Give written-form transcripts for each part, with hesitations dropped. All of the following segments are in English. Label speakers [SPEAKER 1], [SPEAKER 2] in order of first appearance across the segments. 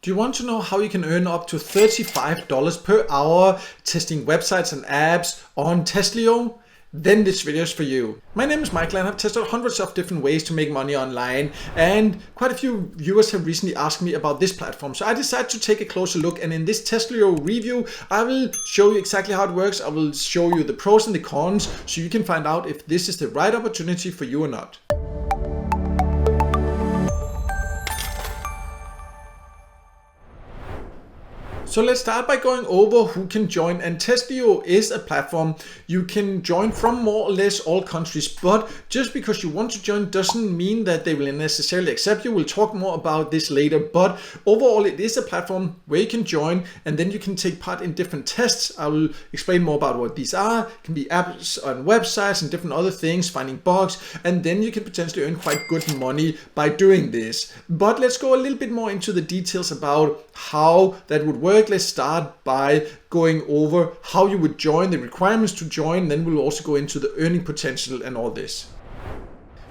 [SPEAKER 1] Do you want to know how you can earn up to $35 per hour testing websites and apps on Testlio? Then this video is for you. My name is Michael and I've tested hundreds of different ways to make money online, and quite a few viewers have recently asked me about this platform. So I decided to take a closer look, and in this Testlio review I will show you exactly how it works. I will show you the pros and the cons so you can find out if this is the right opportunity for you or not. So let's start by going over who can join, and Testlio is a platform you can join from more or less all countries, but just because you want to join doesn't mean that they will necessarily accept you. We'll talk more about this later, but overall it is a platform where you can join and then you can take part in different tests. I will explain more about what these are. It can be apps on websites and different other things, finding bugs, and then you can potentially earn quite good money by doing this. But let's go a little bit more into the details about how that would work. Let's start by going over how you would join, the requirements to join, then we'll also go into the earning potential and all this.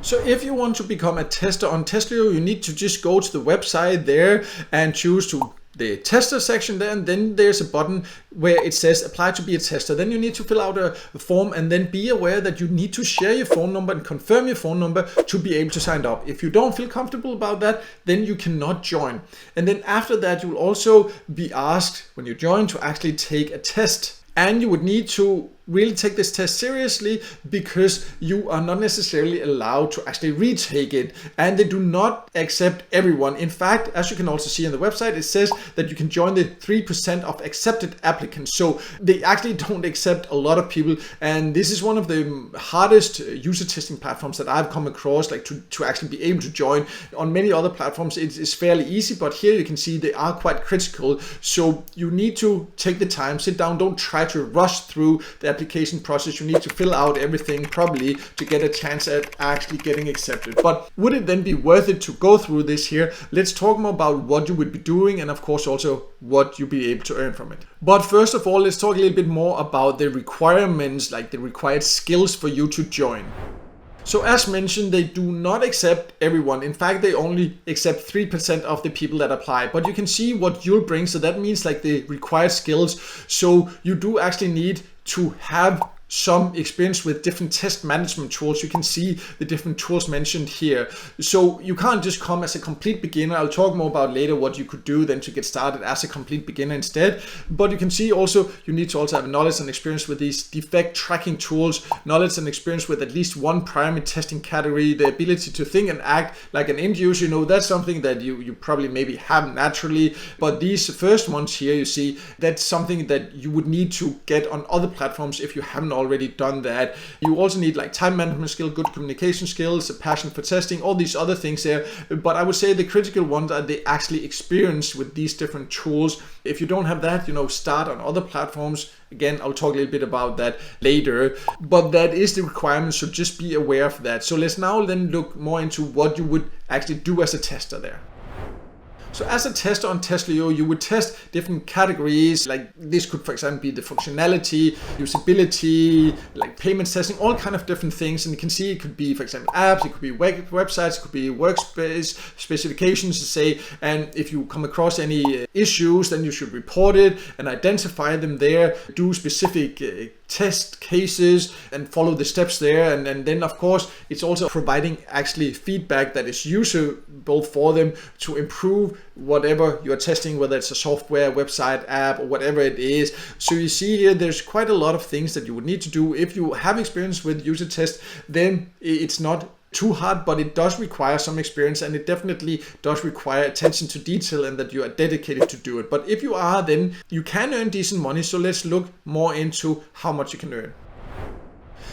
[SPEAKER 1] So if you want to become a tester on Testlio, you need to just go to the website there and choose to the tester section there, and then there's a button where it says apply to be a tester. Then you need to fill out a form, and then be aware that you need to share your phone number and confirm your phone number to be able to sign up. If you don't feel comfortable about that, then you cannot join. And then after that, you will also be asked when you join to actually take a test, and you would need to really take this test seriously because you are not necessarily allowed to actually retake it, and they do not accept everyone. In fact, as you can also see on the website, it says that you can join the 3% of accepted applicants. So they actually don't accept a lot of people, and this is one of the hardest user testing platforms that I've come across, like to actually be able to join. On many other platforms it is fairly easy, but here you can see they are quite critical. So you need to take the time, sit down, don't try to rush through the application process. You need to fill out everything properly to get a chance at actually getting accepted. But would it then be worth it to go through this here? Let's talk more about what you would be doing, and of course also what you'll be able to earn from it. But first of all, let's talk a little bit more about the requirements, like the required skills for you to join. So as mentioned, they do not accept everyone. In fact, they only accept 3% of the people that apply, but you can see what you'll bring. So that means like the required skills. So you do actually need to have some experience with different test management tools. You can see the different tools mentioned here. So you can't just come as a complete beginner. I'll talk more about later what you could do then to get started as a complete beginner instead. But you can see also you need to also have knowledge and experience with these defect tracking tools, knowledge and experience with at least one primary testing category, the ability to think and act like an end user. You know, that's something that you probably maybe have naturally, but these first ones here, you see, that's something that you would need to get on other platforms if you haven't already done that. You also need like time management skill, good communication skills, a passion for testing, all these other things there. But I would say the critical ones are the actually experience with these different tools. If you don't have that, you know, start on other platforms. Again, I'll talk a little bit about that later, but that is the requirement, so just be aware of that. So let's now then look more into what you would actually do as a tester there. So as a tester on Testlio, you would test different categories. Like this could, for example, be the functionality, usability, like payments testing, all kind of different things. And you can see it could be, for example, apps, it could be websites, it could be workspace specifications to say. And if you come across any issues, then you should report it and identify them there, do specific test cases and follow the steps there. And then of course it's also providing actually feedback that is usable for them to improve whatever you're testing, whether it's a software, website, app, or whatever it is. So you see here there's quite a lot of things that you would need to do. If you have experience with user test, then it's not too hard, but it does require some experience, and it definitely does require attention to detail and that you are dedicated to do it. But if you are, then you can earn decent money. So let's look more into how much you can earn.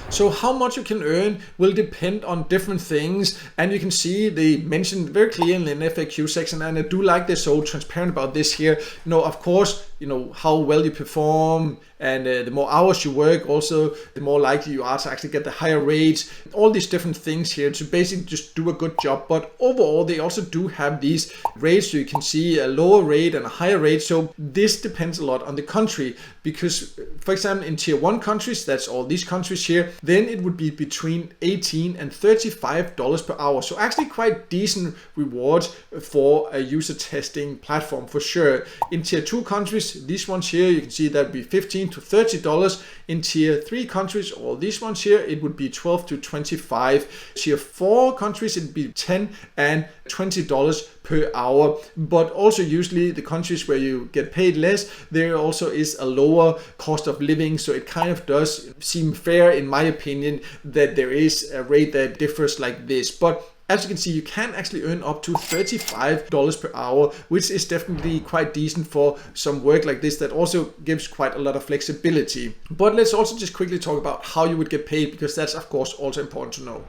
[SPEAKER 1] So how much you can earn will depend on different things, and you can see they mentioned very clearly in the FAQ section, and I do like they're so transparent about this here. You know, of course, you know, how well you perform, and the more hours you work, also the more likely you are to actually get the higher rates. All these different things here to basically just do a good job. But overall, they also do have these rates, so you can see a lower rate and a higher rate. So this depends a lot on the country, because For example, in tier 1 countries, that's all these countries here, then it would be between $18 and $35 per hour. So actually quite decent rewards for a user testing platform for sure. In tier 2 countries, these ones here, you can see that would be $15 to $30. In tier 3 countries, all these ones here, it would be $12 to $25. Tier 4 countries, it would be $10 and $20 per hour. But also usually the countries where you get paid less, there also is a lower cost of living. So it kind of does seem fair, in my opinion, that there is a rate that differs like this. But as you can see, you can actually earn up to $35 per hour, which is definitely quite decent for some work like this that also gives quite a lot of flexibility. But let's also just quickly talk about how you would get paid, because that's of course also important to know.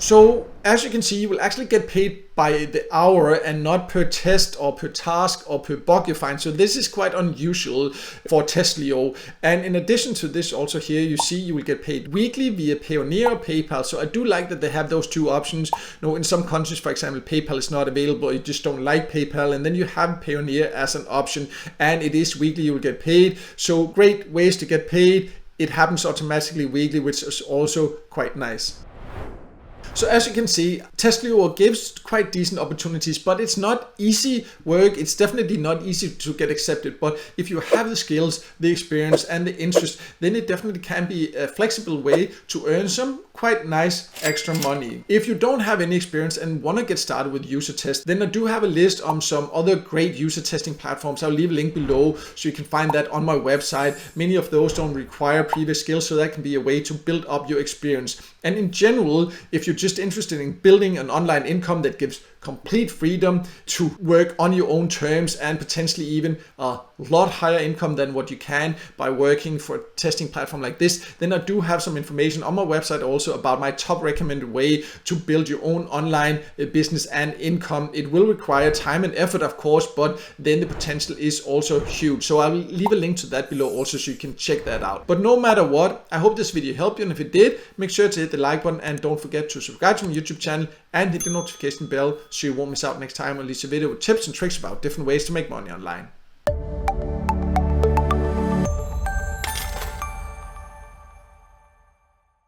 [SPEAKER 1] So as you can see, you will actually get paid by the hour and not per test or per task or per bug you find. So this is quite unusual for Testlio. And in addition to this, also here you see you will get paid weekly via Payoneer or PayPal. So I do like that they have those two options. You know, in some countries, for example, PayPal is not available, you just don't like PayPal, and then you have Payoneer as an option, and it is weekly you will get paid. So great ways to get paid. It happens automatically weekly, which is also quite nice. So as you can see, Testlio gives quite decent opportunities, but it's not easy work. It's definitely not easy to get accepted. But if you have the skills, the experience, and the interest, then it definitely can be a flexible way to earn some quite nice extra money. If you don't have any experience and want to get started with user tests, then I do have a list on some other great user testing platforms. I'll leave a link below so you can find that on my website. Many of those don't require previous skills, so that can be a way to build up your experience. And in general, if you're just interested in building an online income that gives complete freedom to work on your own terms and potentially even a lot higher income than what you can by working for a testing platform like this, then I do have some information on my website also about my top recommended way to build your own online business and income. It will require time and effort, of course, but then the potential is also huge. So I'll leave a link to that below also so you can check that out. But no matter what, I hope this video helped you, and if it did, make sure to hit the like button and don't forget to subscribe to my YouTube channel and hit the notification bell so you won't miss out next time I release a video with tips and tricks about different ways to make money online.